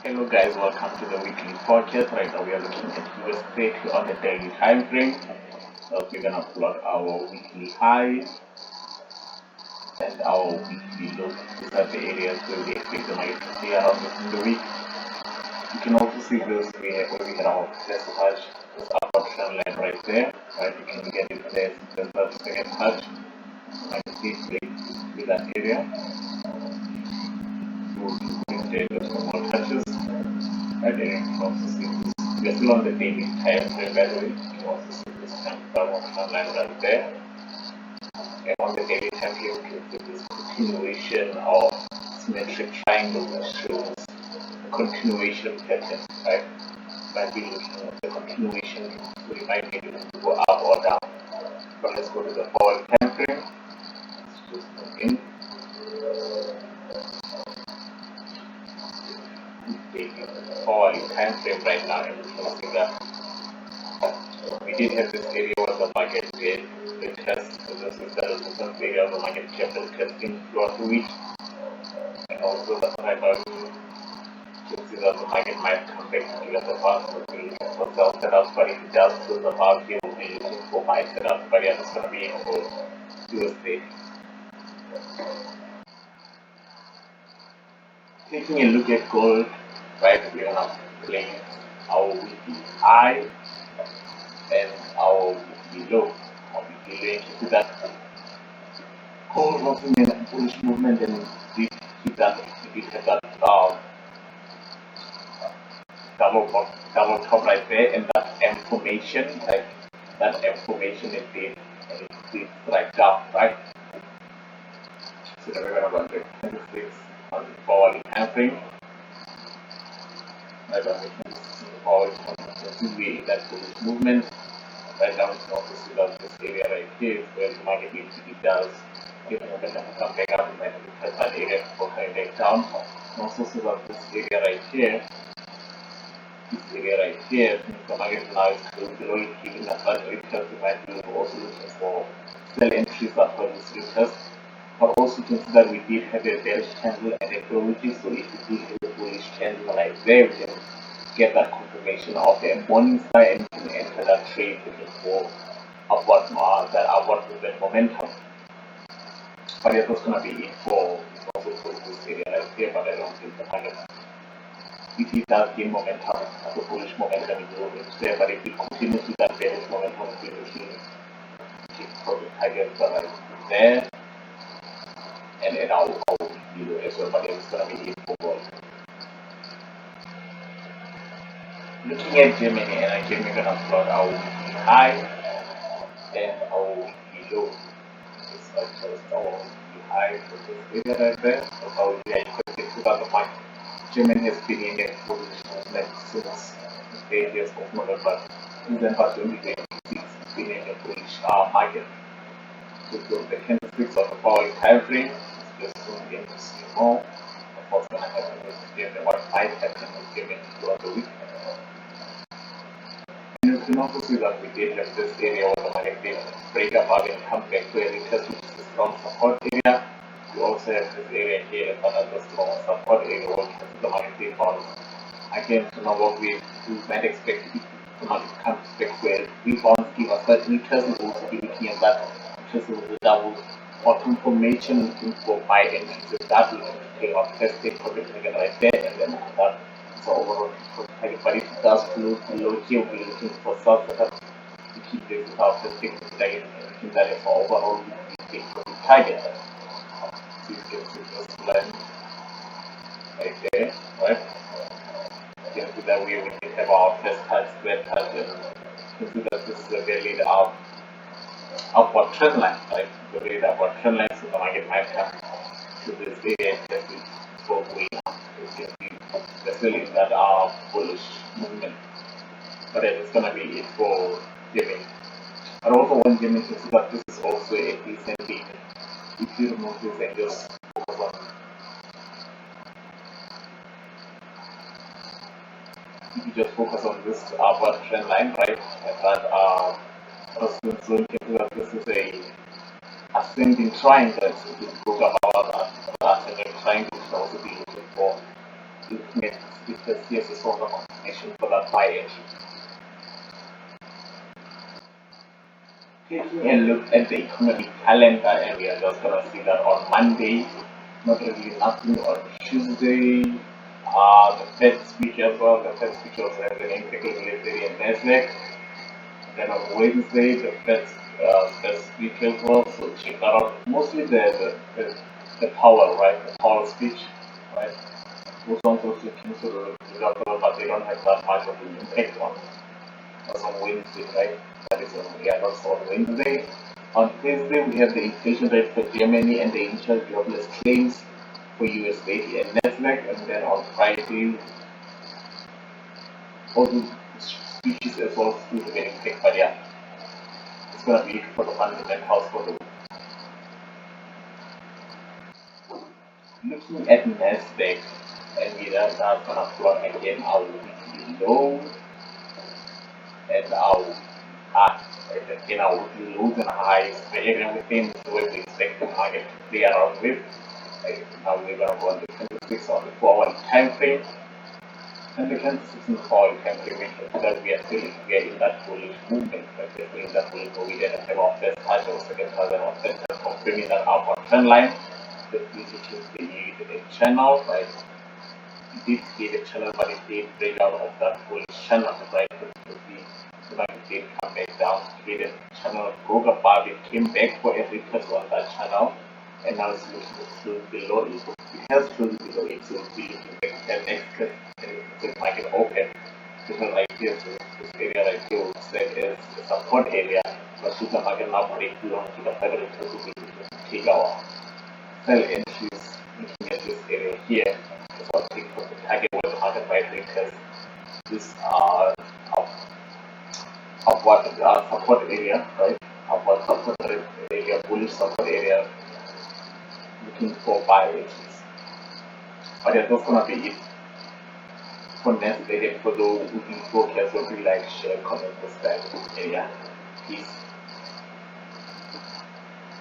Hello guys, welcome to the weekly forecast. Right now we are looking at Us30 on the daily time frame. So we're gonna plot our weekly highs and our weekly lows. These are the areas where we expect the market to play around within the week. You can also see this where we had our first touch, this upward trend line right there. Right, you can get it there since the second touch. And see with that area. We'll continue to some more touches. Right, and you can also see this. We are still on the daily time frame, by the way. You can also see this downward trend line right there. And on the daily time frame, you can see this continuation of symmetric triangle that shows the continuation pattern, right? Might be looking at the continuation, so we might be able to go up or down. But let's go to the forward time frame. Let's just move in. Taking the forward time frame right now, and we can see that we did have this area where the market did the test. So this is the resistance area of the market kept on testing throughout the week, and also the right now you can see that the market might come back to give us a pass. We'll be looking for sell setups, but if it does close above here, we'll be looking for buy setups. But yeah, it's going to be for USD. Taking a look at gold, right, we're going to place our weekly high and our weekly low. Our weekly low, you can see that gold was in a bullish movement, and we keep that, we have that double top right there, and that M formation, like that M formation it did, and it did right down, right? So then we're gonna run the 26 on the forward time frame. Right now we can see the forward in that bullish movement. Right now we can also see that this area right here is where the market usually does give a momentum to come back up, and then we cut that area before coming back down. And also see that this area right here, since the market now is below it, giving us that retest, we might be also looking for sell entries after this retest. But also you can see that we did have a bearish candle and a bullish, so if we did have a bullish candle like there, we can get that confirmation of a morning star, and we can enter that trade looking for upward that upward movement momentum. But yeah, that's gonna be it for also for this area right here, but I don't think the market, if it does gain momentum, the bullish momentum is over there, but if it continues with that bearish momentum, we'll be looking for the targets that are there, and then our video as well, but it's going to be it for gold. Looking at Germany, and again we're going to plot our weekly high and our weekly low. It's not just our weekly high for this area right there, that's how we are expected to that the market. Germany has been in a bullish movement since the previous of November, December 2026. It's been in a bullish market. So the candlesticks of the following time frame, let's just zoom in to see more of what's going to happen with Germany, what might happen with Germany throughout the week. And you can also see that we did have this area where the market did break up and come back to a retest, which is a strong support area. We also have this area here as another strong support area where the market did bounce. Again, so now what we might expect if the market comes back to a rebound, give us that retest, and we'll also be looking at that retest with the double bottom formation, looking for buy entries with that, looking to take off testing for the target right there, and then that is overall target. But if it does close below here, we'll be looking for sell setups to keep this without testing the target, and looking that is overall we take for the target. So you can see this line right there, right? You can see that we did have our first touch, square touch, and you can see that this is a valid upward trend line, right? The valid upward trend line, so the market might come to this area and test it before going up. You can see we're still in that bullish movement. But then it's gonna be it for Germany. But also one Germany, you can see that this is also a decent lead. If you remove this and just focus on, if you just focus on this upward trend line, right, and that so you can see that this is a ascending triangle. So if you look about that ascending triangle, you can also be looking for looking at if there's a sort of confirmation for that buy entry. Taking a look at the economic calendar, and we are just gonna see that on Monday, not really nothing on Tuesday. The Fed speech as well. The Fed speech was happening particularly in Nasdaq. Then on Wednesday, the Fed speech as well. So check that out. Mostly the Powell, right? The Powell speech, right? Those ones also came to the result, but they don't have that much of an impact on us on Wednesday, right? That is on, yeah, that's on Wednesday. On Thursday, we have the inflation rate for Germany and the initial jobless claims for US30 and Nasdaq. And then on Friday, all the speeches as well still remaining thick, but yeah, it's gonna be for the fundamentals for the looking at Nasdaq, and we are gonna plot again our weekly low and our again our weekly lows and highs. Everything is what we expect the market to play around with. Now we're gonna go on the 26 on the 4-hour time frame. And the candlesticks in the fall can remain that we are in that bullish movement, right? We're in that bullish movement and have our first touch or second touch and our third touch confirming that upward trend line. The which is the channel, right? It did create a channel, but it did break out of that bullish channel, right? The market did come back down, created a channel, broke above it, came back for every retest on that channel, and now it's looking to close below it. It has closed below it, so it's looking back at next test, and the market open. Because like this area right here would serve as a support area, but should the market now break below to the further retest, we need to take our sell entries looking at this area here. So I'll take for the target where the market might retest this upward support area, right? Upward support area, bullish support area, looking for buy entries. But yeah, that's gonna be it for next day. For those who can focus, will be like, share, comment, subscribe. Yeah, peace.